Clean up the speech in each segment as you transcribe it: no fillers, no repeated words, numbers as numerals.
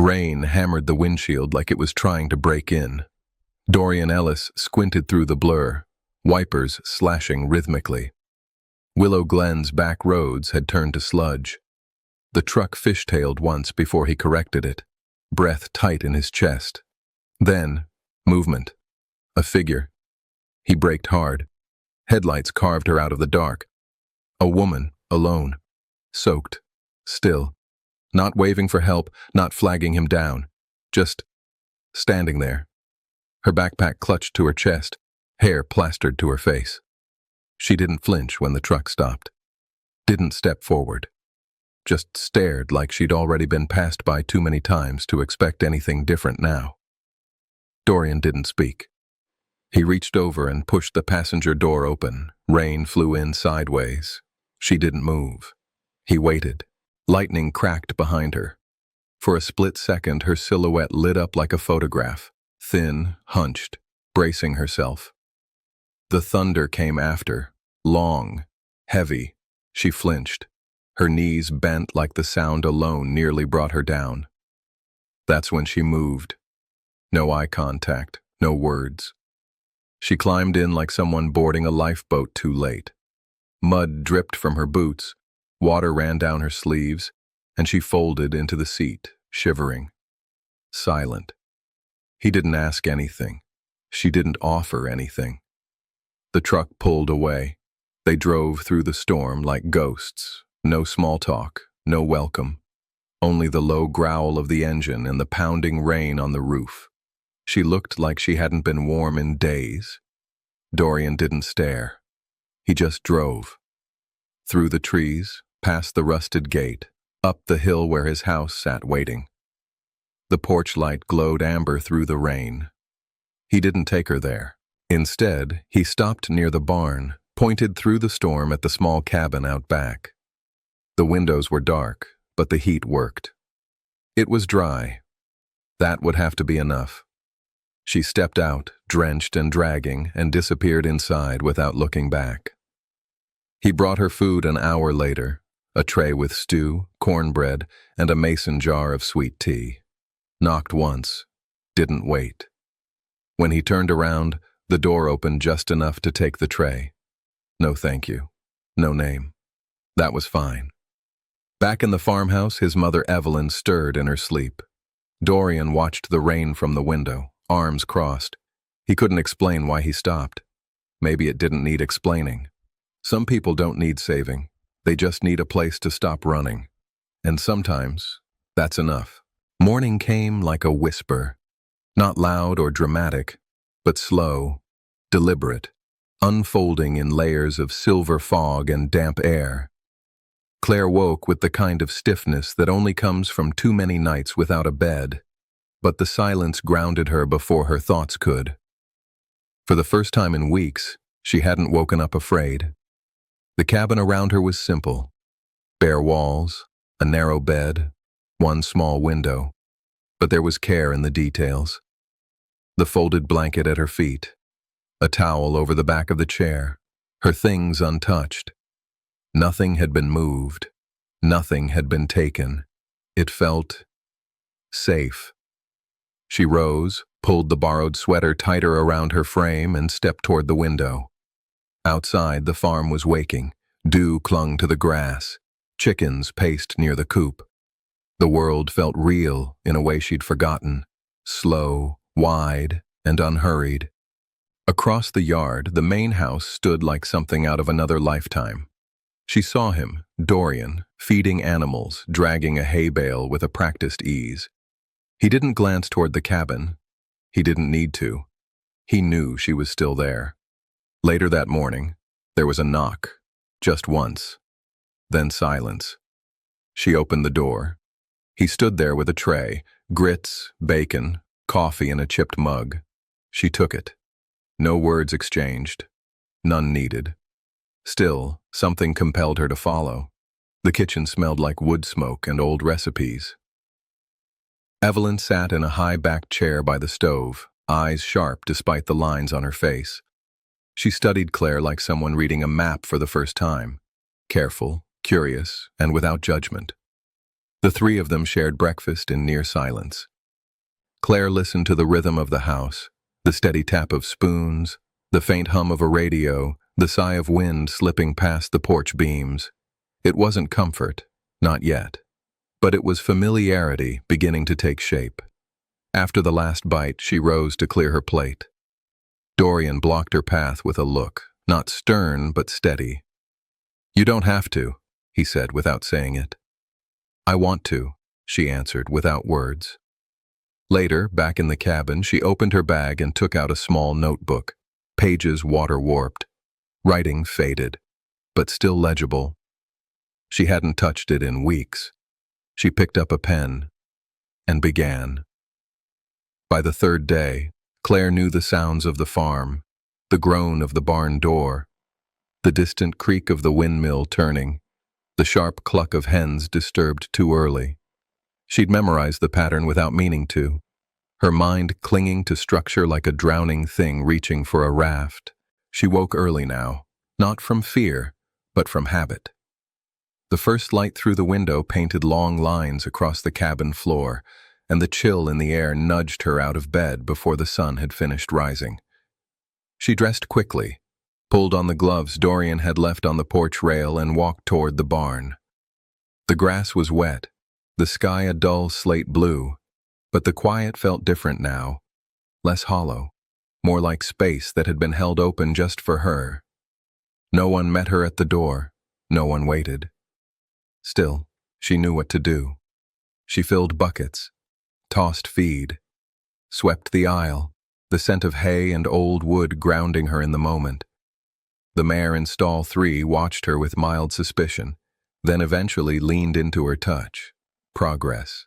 Rain hammered the windshield like it was trying to break in. Dorian Ellis squinted through the blur, wipers slashing rhythmically. Willow Glen's back roads had turned to sludge. The truck fishtailed once before he corrected it, breath tight in his chest. Then, movement. A figure. He braked hard. Headlights carved her out of the dark. A woman, alone, soaked, still, not waving for help, not flagging him down, just standing there. Her backpack clutched to her chest, hair plastered to her face. She didn't flinch when the truck stopped. Didn't step forward. Just stared like she'd already been passed by too many times to expect anything different now. Dorian didn't speak. He reached over and pushed the passenger door open. Rain flew in sideways. She didn't move. He waited. Lightning cracked behind her. For a split second, her silhouette lit up like a photograph, thin, hunched, bracing herself. The thunder came after, long, heavy. She flinched. Her knees bent like the sound alone nearly brought her down. That's when she moved. No eye contact, no words. She climbed in like someone boarding a lifeboat too late. Mud dripped from her boots, water ran down her sleeves, and she folded into the seat, shivering. Silent. He didn't ask anything. She didn't offer anything. The truck pulled away. They drove through the storm like ghosts. No small talk, no welcome. Only the low growl of the engine and the pounding rain on the roof. She looked like she hadn't been warm in days. Dorian didn't stare. He just drove. Through the trees, past the rusted gate, up the hill where his house sat waiting. The porch light glowed amber through the rain. He didn't take her there. Instead, he stopped near the barn, pointed through the storm at the small cabin out back. The windows were dark, but the heat worked. It was dry. That would have to be enough. She stepped out, drenched and dragging, and disappeared inside without looking back. He brought her food an hour later, a tray with stew, cornbread, and a mason jar of sweet tea. Knocked once, didn't wait. When he turned around, the door opened just enough to take the tray. No thank you. No name. That was fine. Back in the farmhouse, his mother Evelyn stirred in her sleep. Dorian watched the rain from the window, arms crossed. He couldn't explain why he stopped. Maybe it didn't need explaining. Some people don't need saving. They just need a place to stop running. And sometimes, that's enough. Morning came like a whisper. Not loud or dramatic, but slow, deliberate, unfolding in layers of silver fog and damp air. Claire woke with the kind of stiffness that only comes from too many nights without a bed, but the silence grounded her before her thoughts could. For the first time in weeks, she hadn't woken up afraid. The cabin around her was simple. Bare walls, a narrow bed, one small window, but there was care in the details. The folded blanket at her feet, a towel over the back of the chair, her things untouched. Nothing had been moved. Nothing had been taken. It felt safe. She rose, pulled the borrowed sweater tighter around her frame, and stepped toward the window. Outside, the farm was waking. Dew clung to the grass. Chickens paced near the coop. The world felt real in a way she'd forgotten. Slow, wide, and unhurried. Across the yard, the main house stood like something out of another lifetime. She saw him, Dorian, feeding animals, dragging a hay bale with a practiced ease. He didn't glance toward the cabin. He didn't need to. He knew she was still there. Later that morning, there was a knock, just once. Then silence. She opened the door. He stood there with a tray, grits, bacon, coffee in a chipped mug. She took it. No words exchanged. None needed. Still, something compelled her to follow. The kitchen smelled like wood smoke and old recipes. Evelyn sat in a high-backed chair by the stove, eyes sharp despite the lines on her face. She studied Claire like someone reading a map for the first time, careful, curious, and without judgment. The three of them shared breakfast in near silence. Claire listened to the rhythm of the house, the steady tap of spoons, the faint hum of a radio, the sigh of wind slipping past the porch beams. It wasn't comfort, not yet, but it was familiarity beginning to take shape. After the last bite, she rose to clear her plate. Dorian blocked her path with a look, not stern but steady. "You don't have to," he said without saying it. "I want to," she answered without words. Later, back in the cabin, she opened her bag and took out a small notebook, pages water-warped, writing faded, but still legible. She hadn't touched it in weeks. She picked up a pen and began. By the third day, Claire knew the sounds of the farm, the groan of the barn door, the distant creak of the windmill turning, the sharp cluck of hens disturbed too early. She'd memorized the pattern without meaning to, her mind clinging to structure like a drowning thing reaching for a raft. She woke early now, not from fear, but from habit. The first light through the window painted long lines across the cabin floor, and the chill in the air nudged her out of bed before the sun had finished rising. She dressed quickly, pulled on the gloves Dorian had left on the porch rail, and walked toward the barn. The grass was wet, the sky a dull slate blue, but the quiet felt different now, less hollow, more like space that had been held open just for her. No one met her at the door, no one waited. Still, she knew what to do. She filled buckets, tossed feed, swept the aisle, the scent of hay and old wood grounding her in the moment. The mare in stall 3 watched her with mild suspicion, then eventually leaned into her touch. Progress.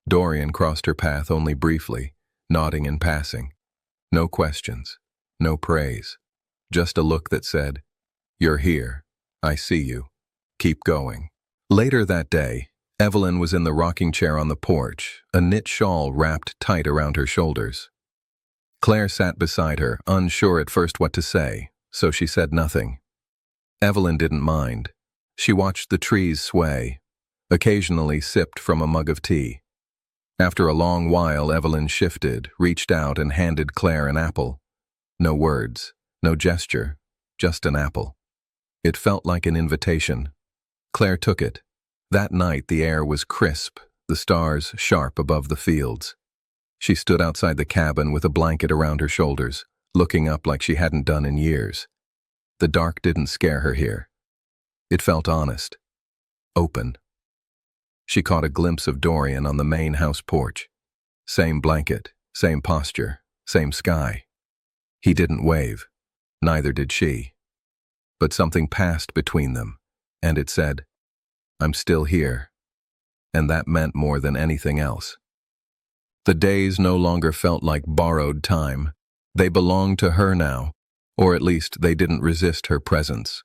Dorian crossed her path only briefly, nodding in passing. No questions, no praise, just a look that said, "You're here. I see you. Keep going." Later that day, Evelyn was in the rocking chair on the porch, a knit shawl wrapped tight around her shoulders. Claire sat beside her, unsure at first what to say, so she said nothing. Evelyn didn't mind. She watched the trees sway, occasionally sipped from a mug of tea. After a long while, Evelyn shifted, reached out, and handed Claire an apple. No words, no gesture, just an apple. It felt like an invitation. Claire took it. That night the air was crisp, the stars sharp above the fields. She stood outside the cabin with a blanket around her shoulders, looking up like she hadn't done in years. The dark didn't scare her here. It felt honest, open. She caught a glimpse of Dorian on the main house porch. Same blanket, same posture, same sky. He didn't wave. Neither did she. But something passed between them, and it said, "I'm still here." And that meant more than anything else. The days no longer felt like borrowed time. They belonged to her now, or at least they didn't resist her presence.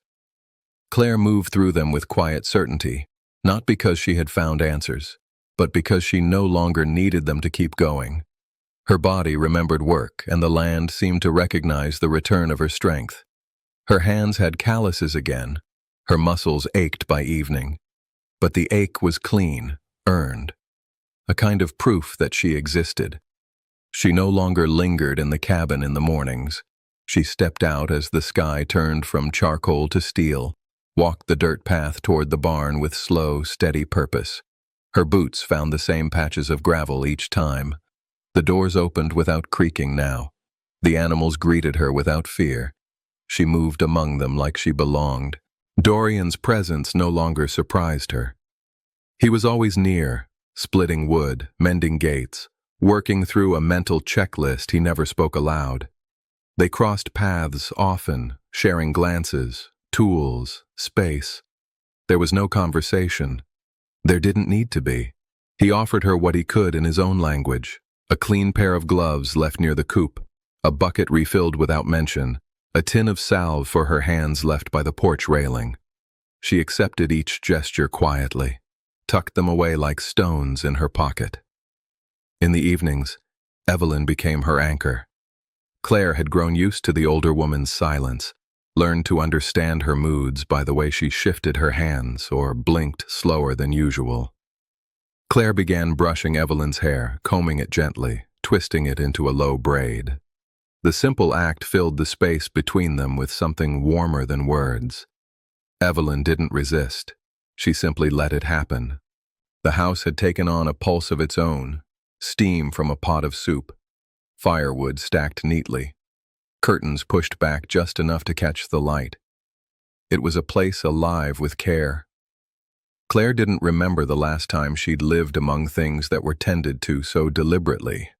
Claire moved through them with quiet certainty, not because she had found answers, but because she no longer needed them to keep going. Her body remembered work, and the land seemed to recognize the return of her strength. Her hands had calluses again, her muscles ached by evening. But the ache was clean, earned, a kind of proof that she existed. She no longer lingered in the cabin in the mornings. She stepped out as the sky turned from charcoal to steel, walked the dirt path toward the barn with slow, steady purpose. Her boots found the same patches of gravel each time. The doors opened without creaking now. The animals greeted her without fear. She moved among them like she belonged. Dorian's presence no longer surprised her. He was always near, splitting wood, mending gates, working through a mental checklist he never spoke aloud. They crossed paths often, sharing glances, tools, space. There was no conversation. There didn't need to be. He offered her what he could in his own language, a clean pair of gloves left near the coop, a bucket refilled without mention, a tin of salve for her hands left by the porch railing. She accepted each gesture quietly, tucked them away like stones in her pocket. In the evenings, Evelyn became her anchor. Claire had grown used to the older woman's silence, learned to understand her moods by the way she shifted her hands or blinked slower than usual. Claire began brushing Evelyn's hair, combing it gently, twisting it into a low braid. The simple act filled the space between them with something warmer than words. Evelyn didn't resist. She simply let it happen. The house had taken on a pulse of its own, steam from a pot of soup, firewood stacked neatly, curtains pushed back just enough to catch the light. It was a place alive with care. Claire didn't remember the last time she'd lived among things that were tended to so deliberately.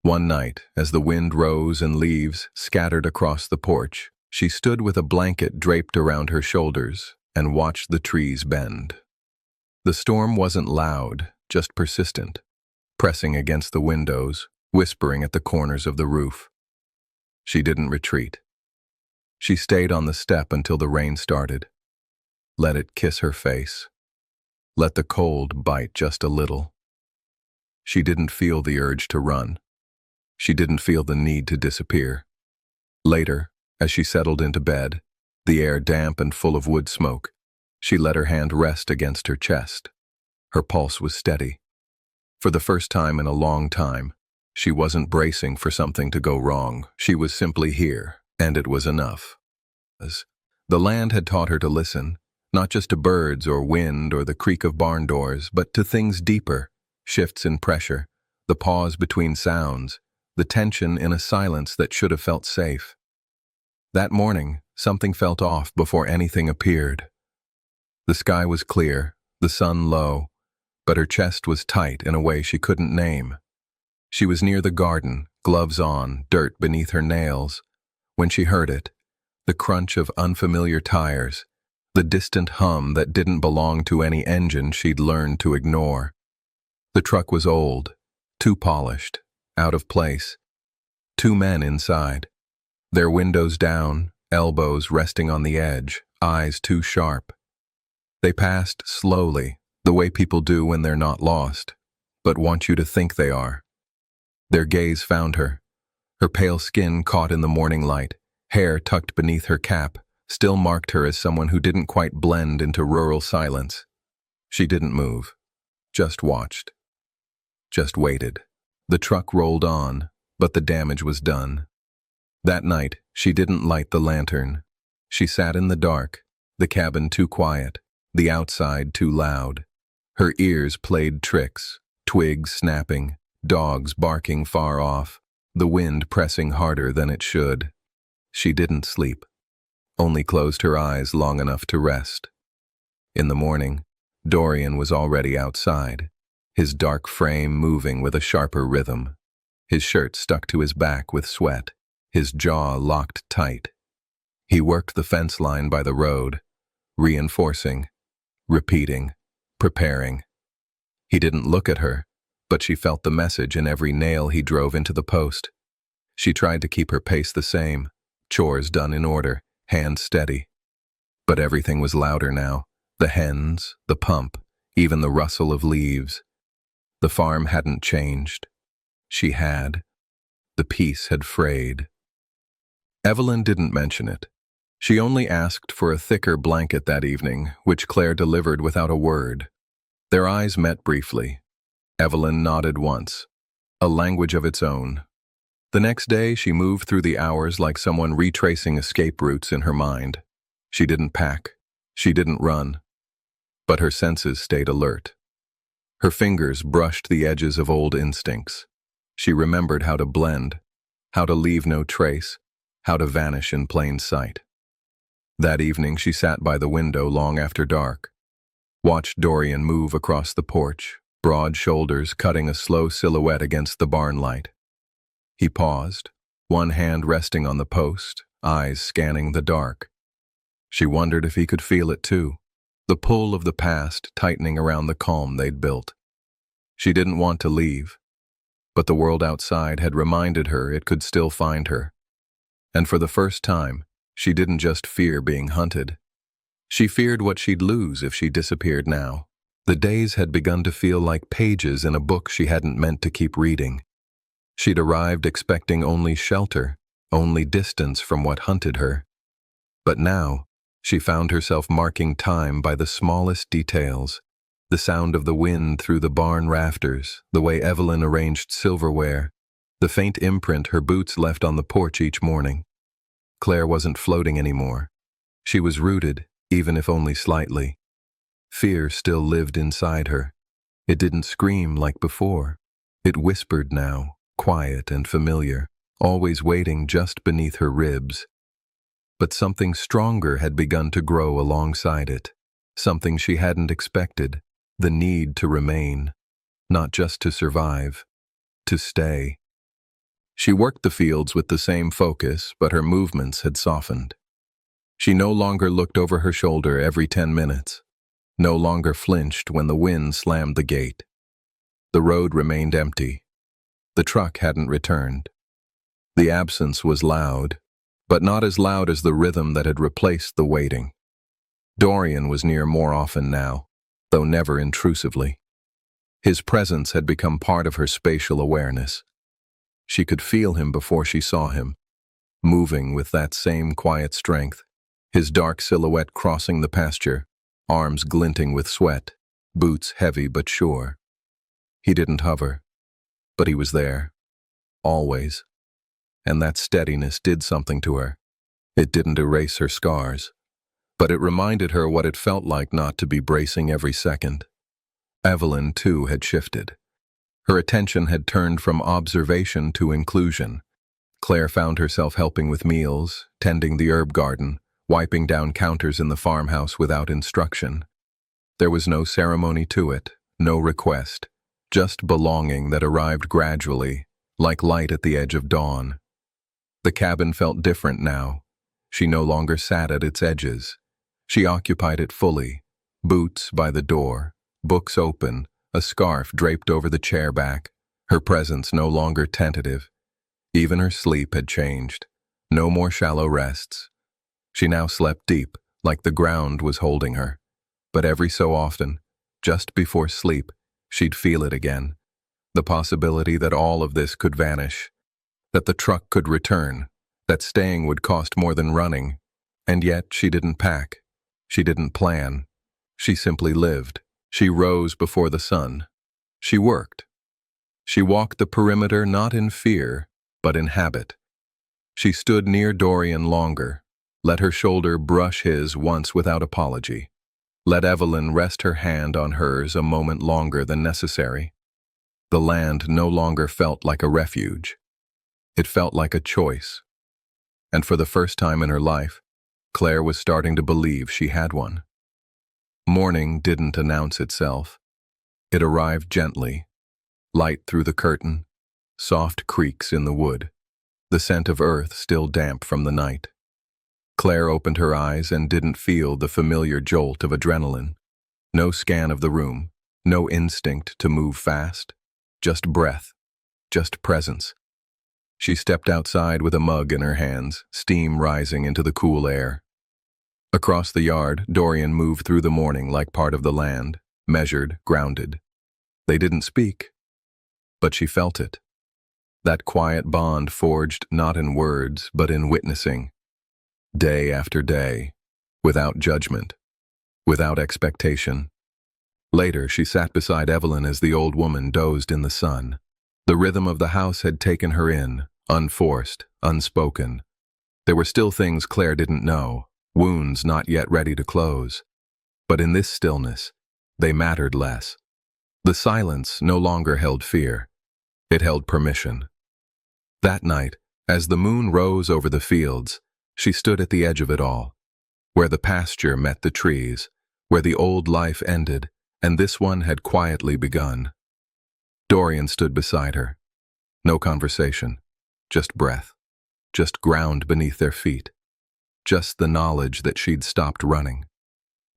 One night, as the wind rose and leaves scattered across the porch, she stood with a blanket draped around her shoulders and watched the trees bend. The storm wasn't loud, just persistent, pressing against the windows, whispering at the corners of the roof. She didn't retreat. She stayed on the step until the rain started. Let it kiss her face. Let the cold bite just a little. She didn't feel the urge to run. She didn't feel the need to disappear. Later, as she settled into bed, the air damp and full of wood smoke, she let her hand rest against her chest. Her pulse was steady. For the first time in a long time, she wasn't bracing for something to go wrong. She was simply here, and it was enough. The land had taught her to listen, not just to birds or wind or the creak of barn doors, but to things deeper, shifts in pressure, the pause between sounds, the tension in a silence that should have felt safe. That morning, something felt off before anything appeared. The sky was clear, the sun low, but her chest was tight in a way she couldn't name. She was near the garden, gloves on, dirt beneath her nails, when she heard it, the crunch of unfamiliar tires, the distant hum that didn't belong to any engine she'd learned to ignore. The truck was old, too polished, out of place. Two men inside, their windows down, elbows resting on the edge, eyes too sharp. They passed slowly, the way people do when they're not lost, but want you to think they are. Their gaze found her. Her pale skin caught in the morning light, hair tucked beneath her cap, still marked her as someone who didn't quite blend into rural silence. She didn't move, just watched, just waited. The truck rolled on, but the damage was done. That night, she didn't light the lantern. She sat in the dark, the cabin too quiet, the outside too loud. Her ears played tricks, twigs snapping, dogs barking far off, the wind pressing harder than it should. She didn't sleep, only closed her eyes long enough to rest. In the morning, Dorian was already outside, his dark frame moving with a sharper rhythm. His shirt stuck to his back with sweat, his jaw locked tight. He worked the fence line by the road, reinforcing, repeating, preparing. He didn't look at her, but she felt the message in every nail he drove into the post. She tried to keep her pace the same, chores done in order, hands steady. But everything was louder now, the hens, the pump, even the rustle of leaves. The farm hadn't changed. She had. The peace had frayed. Evelyn didn't mention it. She only asked for a thicker blanket that evening, which Claire delivered without a word. Their eyes met briefly. Evelyn nodded once, a language of its own. The next day, she moved through the hours like someone retracing escape routes in her mind. She didn't pack. She didn't run. But her senses stayed alert. Her fingers brushed the edges of old instincts. She remembered how to blend, how to leave no trace, how to vanish in plain sight. That evening, she sat by the window long after dark, watched Dorian move across the porch, broad shoulders cutting a slow silhouette against the barn light. He paused, one hand resting on the post, eyes scanning the dark. She wondered if he could feel it too, the pull of the past tightening around the calm they'd built. She didn't want to leave, but the world outside had reminded her it could still find her. And for the first time, she didn't just fear being hunted. She feared what she'd lose if she disappeared now. The days had begun to feel like pages in a book she hadn't meant to keep reading. She'd arrived expecting only shelter, only distance from what hunted her. But now, she found herself marking time by the smallest details, The sound of the wind through the barn rafters, the way Evelyn arranged silverware, the faint imprint her boots left on the porch each morning. Claire wasn't floating anymore. She was rooted, even if only slightly. Fear still lived inside her. It didn't scream like before. It whispered now, quiet and familiar, always waiting just beneath her ribs. But something stronger had begun to grow alongside it, something she hadn't expected, the need to remain, not just to survive, to stay. She worked the fields with the same focus, but her movements had softened. She no longer looked over her shoulder every 10 minutes, no longer flinched when the wind slammed the gate. The road remained empty. The truck hadn't returned. The absence was loud, but not as loud as the rhythm that had replaced the waiting. Dorian was near more often now, though never intrusively. His presence had become part of her spatial awareness. She could feel him before she saw him, moving with that same quiet strength, his dark silhouette crossing the pasture, arms glinting with sweat, boots heavy but sure. He didn't hover, but he was there, always. And that steadiness did something to her. It didn't erase her scars, but it reminded her what it felt like not to be bracing every second. Evelyn, too, had shifted. Her attention had turned from observation to inclusion. Claire found herself helping with meals, tending the herb garden, wiping down counters in the farmhouse without instruction. There was no ceremony to it, no request, just belonging that arrived gradually, like light at the edge of dawn. The cabin felt different now. She no longer sat at its edges. She occupied it fully, boots by the door, books open, a scarf draped over the chair back, her presence no longer tentative. Even her sleep had changed. No more shallow rests. She now slept deep, like the ground was holding her. But every so often, just before sleep, she'd feel it again. The possibility that all of this could vanish, that the truck could return, that staying would cost more than running. And yet she didn't pack. She didn't plan. She simply lived. She rose before the sun. She worked. She walked the perimeter not in fear, but in habit. She stood near Dorian longer, let her shoulder brush his once without apology. Let Evelyn rest her hand on hers a moment longer than necessary. The land no longer felt like a refuge. It felt like a choice. And for the first time in her life, Claire was starting to believe she had one. Morning didn't announce itself. It arrived gently, light through the curtain, soft creaks in the wood, the scent of earth still damp from the night. Claire opened her eyes and didn't feel the familiar jolt of adrenaline. No scan of the room, no instinct to move fast, just breath, just presence. She stepped outside with a mug in her hands, steam rising into the cool air. Across the yard, Dorian moved through the morning like part of the land, measured, grounded. They didn't speak, but she felt it. That quiet bond forged not in words, but in witnessing. Day after day, without judgment, without expectation. Later, she sat beside Evelyn as the old woman dozed in the sun. The rhythm of the house had taken her in, unforced, unspoken. There were still things Claire didn't know, wounds not yet ready to close. But in this stillness, they mattered less. The silence no longer held fear. It held permission. That night, as the moon rose over the fields, she stood at the edge of it all, where the pasture met the trees, where the old life ended, and this one had quietly begun. Dorian stood beside her. No conversation, just breath, just ground beneath their feet. Just the knowledge that she'd stopped running.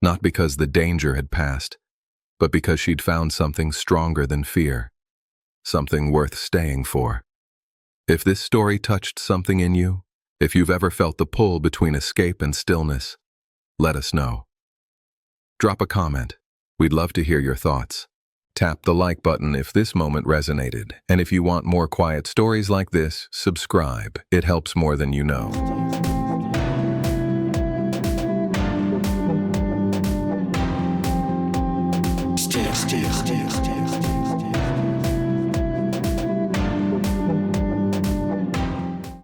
Not because the danger had passed, but because she'd found something stronger than fear. Something worth staying for. If this story touched something in you, if you've ever felt the pull between escape and stillness, let us know. Drop a comment. We'd love to hear your thoughts. Tap the like button if this moment resonated. And if you want more quiet stories like this, subscribe. It helps more than you know. Still mysterieux.